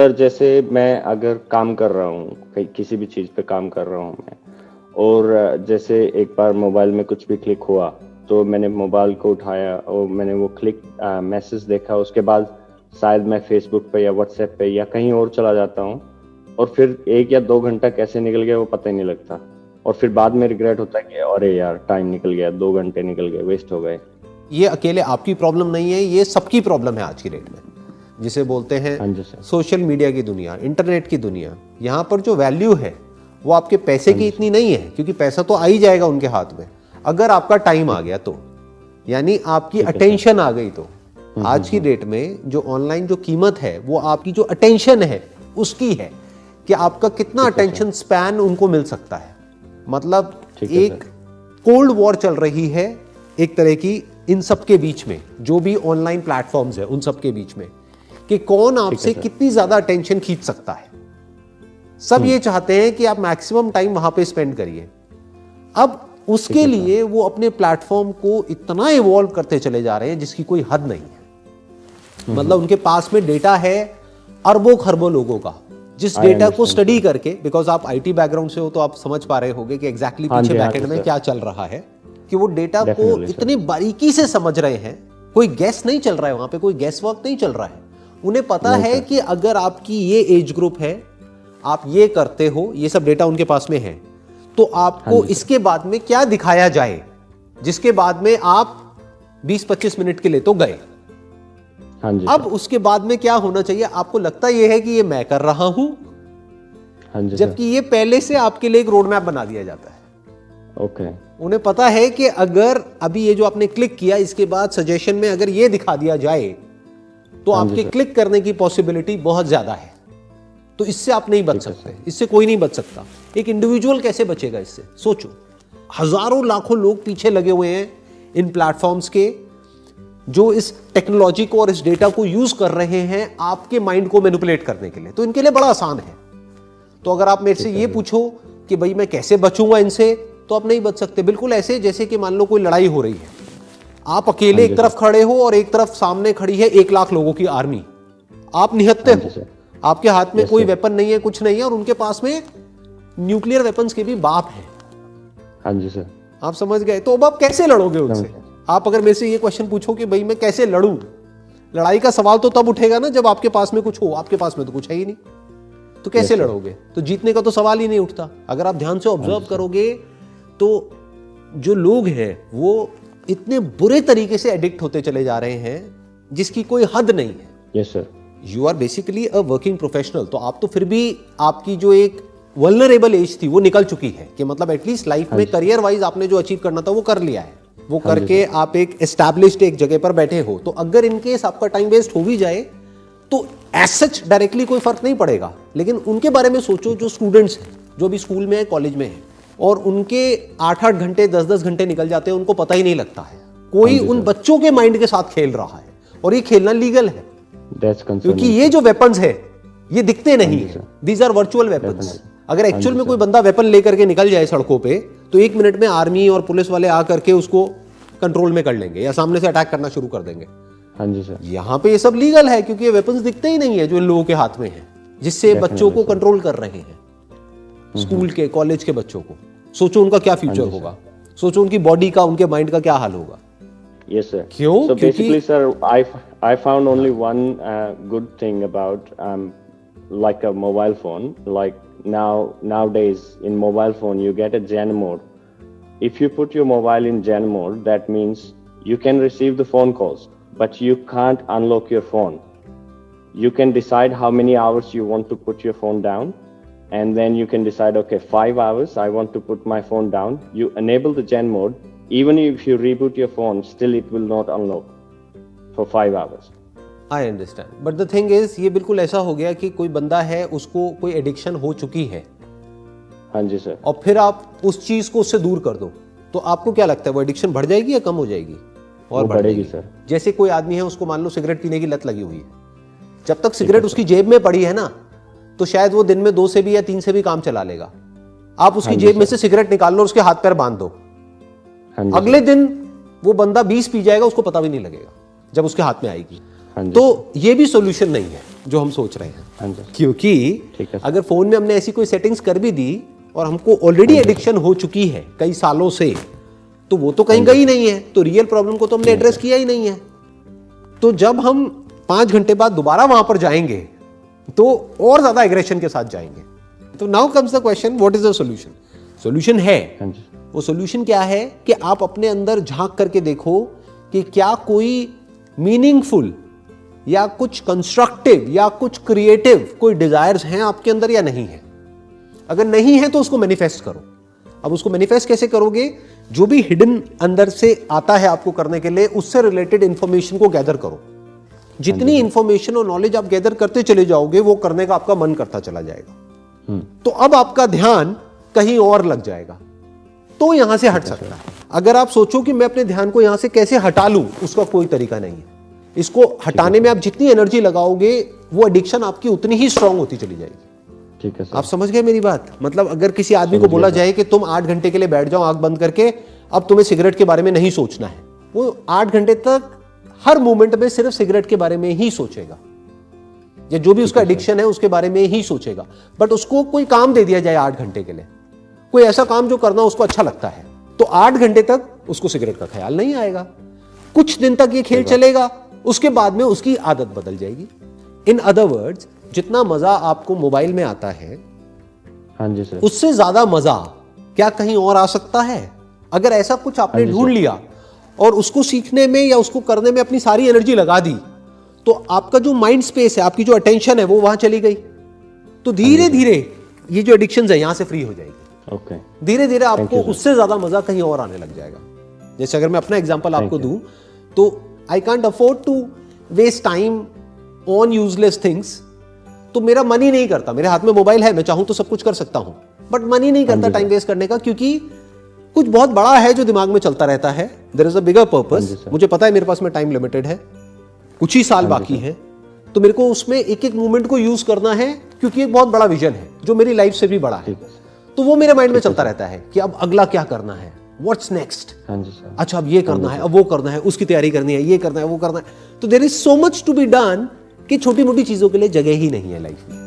Sir जैसे मैं अगर काम कर रहा हूँ, कहीं किसी भी चीज़ पे काम कर रहा हूँ मैं, और जैसे एक बार मोबाइल में कुछ भी क्लिक हुआ, तो मैंने मोबाइल को उठाया और मैंने वो क्लिक मैसेज देखा, उसके बाद शायद मैं फेसबुक पे या व्हाट्सएप पे या कहीं और चला जाता हूँ, और फिर 1 या 2 घंटा कैसे निकल गया वो पता ही नहीं लगता, और फिर बाद में रिग्रेट होता है कि अरे यार टाइम निकल गया, 2 घंटे निकल गए, वेस्ट हो गए। ये अकेले आपकी प्रॉब्लम नहीं है, ये सबकी प्रॉब्लम है आज की डेट में, जिसे बोलते हैं हाँ जी सर। सोशल मीडिया की दुनिया, इंटरनेट की दुनिया। यहाँ पर जो वैल्यू है वो आपके पैसे की इतनी नहीं है, क्योंकि पैसा तो आ ही जाएगा उनके हाथ में, अगर आपका टाइम आ गया तो, यानी आपकी अटेंशन आ गई तो। आज की डेट में जो ऑनलाइन जो कीमत है वो आपकी जो अटेंशन है उसकी है, कि आपका कितना अटेंशन स्पैन उनको मिल सकता है। मतलब एक कोल्ड वॉर चल रही है एक तरह की इन सब के बीच में, जो भी ऑनलाइन प्लेटफॉर्म्स है उन सब के बीच में, कि कौन आपसे कितनी ज्यादा अटेंशन खींच सकता है। सब ये चाहते हैं कि आप मैक्सिमम टाइम वहां पे स्पेंड करिए। अब उसके लिए वो अपने प्लेटफॉर्म को इतना इवॉल्व करते चले जा रहे हैं जिसकी कोई हद नहीं है। मतलब उनके पास में डेटा है अरबों खरबों लोगों का, जिस डेटा को स्टडी करके, बिकॉज आप आईटी बैकग्राउंड से हो तो आप समझ पा रहे होगे कि एग्जैक्टली पीछे बैकएंड में क्या चल रहा है, कि वो डेटा को इतनी बारीकी से समझ रहे हैं। कोई गैस नहीं चल रहा है वहां पे, कोई गैस वर्क नहीं चल रहा है। उन्हें पता है कि अगर आपकी ये एज ग्रुप है, आप ये करते हो, ये सब डेटा उनके पास में है, तो आपको इसके बाद में क्या दिखाया जाए, जिसके बाद में आप 20-25 मिनट के लिए तो गए। हाँ जी। अब उसके बाद में क्या होना चाहिए, आपको लगता यह है कि ये मैं कर रहा हूं, हाँ जी, जबकि ये पहले से आपके लिए एक रोड मैप बना दिया जाता है। ओके। उन्हें पता है कि अगर अभी ये जो आपने क्लिक किया, इसके बाद सजेशन में अगर ये दिखा दिया जाए तो आपके क्लिक करने की पॉसिबिलिटी बहुत ज्यादा है। तो इससे आप नहीं बच सकते, इससे कोई नहीं बच सकता। एक इंडिविजुअल कैसे बचेगा इससे, सोचो। हजारों लाखों लोग पीछे लगे हुए हैं इन प्लेटफॉर्म्स के, जो इस टेक्नोलॉजी को और इस डेटा को यूज कर रहे हैं आपके माइंड को मैनिपुलेट करने के लिए। तो इनके लिए बड़ा आसान है। तो अगर आप मेरे से ये पूछो कि भाई मैं कैसे बचूंगा इनसे, तो आप नहीं बच सकते। बिल्कुल ऐसे जैसे कि मान लो कोई लड़ाई हो रही है, आप अकेले एक तरफ खड़े हो और एक तरफ सामने खड़ी है 1 लाख लोगों की आर्मी, आप निहत्ते हो, आपके हाथ में कोई वेपन नहीं है, कुछ नहीं है, और उनके पास में न्यूक्लियर वेपन्स के भी बाप है। हाँ जी सर। आप समझ गए। तो अब आप कैसे लड़ोगे उनसे? आप अगर मेरे से ये क्वेश्चन पूछो कि भाई मैं कैसे लड़ूं, लड़ाई का सवाल तो तब उठेगा ना जब आपके पास में कुछ हो। आपके पास में तो कुछ है ही नहीं, तो कैसे लड़ोगे? तो जीतने का तो सवाल ही नहीं उठता। अगर आप ध्यान से ऑब्जर्व करोगे तो जो लोग हैं वो इतने बुरे तरीके से एडिक्ट होते चले जा रहे हैं जिसकी कोई हद नहीं है। Yes sir. You are basically a working professional, तो आप तो फिर भी आपकी जो एक वल्नरेबल एज थी वो निकल चुकी है, कि मतलब एटलीस्ट लाइफ में करियर वाइज आपने जो अचीव करना था वो कर लिया है। वो करके आप एक एस्टैब्लिश्ड एक जगह पर बैठे हो। तो अगर इनकेस आपका टाइम वेस्ट हो भी जाए तो एज सच डायरेक्टली कोई फर्क नहीं पड़ेगा। लेकिन उनके बारे में सोचो जो स्टूडेंट्स हैं, जो भी स्कूल में है, कॉलेज में है, और उनके 8-8 घंटे 10-10 घंटे निकल जाते हैं, उनको पता ही नहीं लगता है। कोई उन बच्चों के माइंड के साथ खेल रहा है, और ये खेलना लीगल है, क्योंकि ये जो वेपन्स है ये दिखते नहीं है। These are virtual weapons. अगर एक्चुअल में कोई बंदा वेपन लेकर के निकल जाए सड़कों पे, तो 1 मिनट में आर्मी और पुलिस वाले आकर के उसको कंट्रोल में कर लेंगे या सामने से अटैक करना शुरू कर देंगे। हाँ जी सर। यहाँ पे ये सब लीगल है, क्योंकि ये वेपन्स दिखते ही नहीं है जो इन लोगों के हाथ में है, जिससे बच्चों को कंट्रोल कर रहे हैं, स्कूल के, कॉलेज के बच्चों को। सोचो उनका क्या फ्यूचर होगा, सोचो उनकी बॉडी का, उनके माइंड का क्या हाल होगा। Yes sir. क्यों? So basically sir, I found only one good thing about like a mobile phone. Like nowadays in mobile phone you get a Zen mode. If you put your mobile in Zen mode, that means you can receive the phone calls, but you can't unlock your phone. You can decide how many hours you want to put your phone down, and then you can decide, okay, 5 hours I want to put my phone down. You enable the Zen mode. Even if you reboot your phone, still it will not unlock for 5 hours. I understand. But the thing is, ये बिल्कुल ऐसा हो गया कि कोई बंदा है, उसको कोई एडिक्शन हो चुकी है। हाँ जी सर। और फिर आप उस चीज को उससे दूर कर दो, तो आपको क्या लगता है वो एडिक्शन बढ़ जाएगी या कम हो जाएगी? और बढ़ेगी सर। जैसे कोई आदमी है, उसको मान लो सिगरेट पीने की लत लगी हुई है, जब तक सिगरेट उसकी जेब में पड़ी है ना, तो शायद वो दिन में 2 से भी या 3 से भी काम चला लेगा। आप उसकी जेब में से सिगरेट निकाल लो और उसके हाथ पैर बांध दो, अगले दिन वो बंदा 20 पी जाएगा, उसको पता भी नहीं लगेगा जब उसके हाथ में आएगी। हाँ जी। तो ये भी सॉल्यूशन नहीं है जो हम सोच रहे हैं। हाँ जी। क्योंकि ठीक है। अगर फोन में हमने ऐसी कोई सेटिंग्स कर भी दी और हमको ऑलरेडी एडिक्शन हो चुकी है कई सालों से, तो वो तो कहीं गई नहीं है, तो रियल प्रॉब्लम को तो हमने एड्रेस किया ही नहीं है। तो जब हम 5 घंटे बाद दोबारा वहां पर जाएंगे तो और ज्यादा एग्रेशन के साथ जाएंगे। तो now comes the question, what is the solution? Solution है, हाँ जी। वो सॉल्यूशन क्या है कि आप अपने अंदर झांक करके देखो कि क्या कोई मीनिंगफुल या कुछ कंस्ट्रक्टिव या कुछ क्रिएटिव कोई डिजायर्स हैं आपके अंदर या नहीं है। अगर नहीं है तो उसको मैनिफेस्ट करो। अब उसको मैनिफेस्ट कैसे करोगे? जो भी हिडन अंदर से आता है आपको करने के लिए, उससे रिलेटेड इंफॉर्मेशन को गैदर करो। जितनी इंफॉर्मेशन और नॉलेज आप गैदर करते चले जाओगे, वो करने का आपका मन करता चला जाएगा। तो अब आपका ध्यान कहीं और लग जाएगा, तो यहां से हट सकता है। अगर आप सोचो कि मैं अपने ध्यान को यहां से कैसे हटा लूं, उसका कोई तरीका नहीं है। इसको हटाने में आप जितनी एनर्जी लगाओगे, वो एडिक्शन आपकी उतनी ही स्ट्रांग होती चली जाएगी। ठीक है सर। आप समझ गए मेरी बात? मतलब अगर किसी आदमी को बोला जाए कि तुम 8 घंटे के लिए बैठ जाओ आंख बंद करके, अब तुम्हें सिगरेट के बारे में नहीं सोचना है, वो 8 घंटे तक हर मोमेंट में सिर्फ सिगरेट के बारे में ही सोचेगा, या जो भी उसका एडिक्शन है उसके बारे में ही सोचेगा। बट उसको कोई काम दे दिया जाए 8 घंटे के लिए, कोई ऐसा काम जो करना उसको अच्छा लगता है, तो 8 घंटे तक उसको सिगरेट का ख्याल नहीं आएगा। कुछ दिन तक ये खेल चलेगा, उसके बाद में उसकी आदत बदल जाएगी। इन अदर वर्ड्स, जितना मजा आपको मोबाइल में आता है, हाँ जी सर, उससे ज्यादा मजा क्या कहीं और आ सकता है? अगर ऐसा कुछ आपने ढूंढ लिया और उसको सीखने में या उसको करने में अपनी सारी एनर्जी लगा दी, तो आपका जो माइंड स्पेस है, आपकी जो अटेंशन है, वो वहां चली गई। तो धीरे धीरे ये जो एडिक्शन है यहां से फ्री हो जाएगी। ओके। धीरे धीरे आपको उससे ज्यादा मजा कहीं और आने लग जाएगा। जैसे अगर मैं अपना एग्जांपल आपको दूं, तो I can't afford to waste time on useless things. तो मेरा मन ही नहीं करता, मेरे हाथ में मोबाइल है, मैं चाहूं तो सब कुछ कर सकता हूं, बट मन ही नहीं करता टाइम वेस्ट करने का, क्योंकि कुछ बहुत बड़ा है जो दिमाग में चलता रहता है। There is a bigger purpose. मुझे पता है मेरे पास में टाइम लिमिटेड है, कुछ ही साल बाकी है, तो मेरे को उसमें एक एक मोमेंट को यूज करना है, क्योंकि एक बहुत बड़ा विजन है जो मेरी लाइफ से भी बड़ा है। तो वो मेरे माइंड में चलता रहता है कि अब अगला क्या करना है, व्हाट्स नेक्स्ट। अच्छा, अब ये करना है, अब वो करना है, उसकी तैयारी करनी है, ये करना है, वो करना है। तो there is so much to be done कि छोटी मोटी चीजों के लिए जगह ही नहीं है लाइफ में।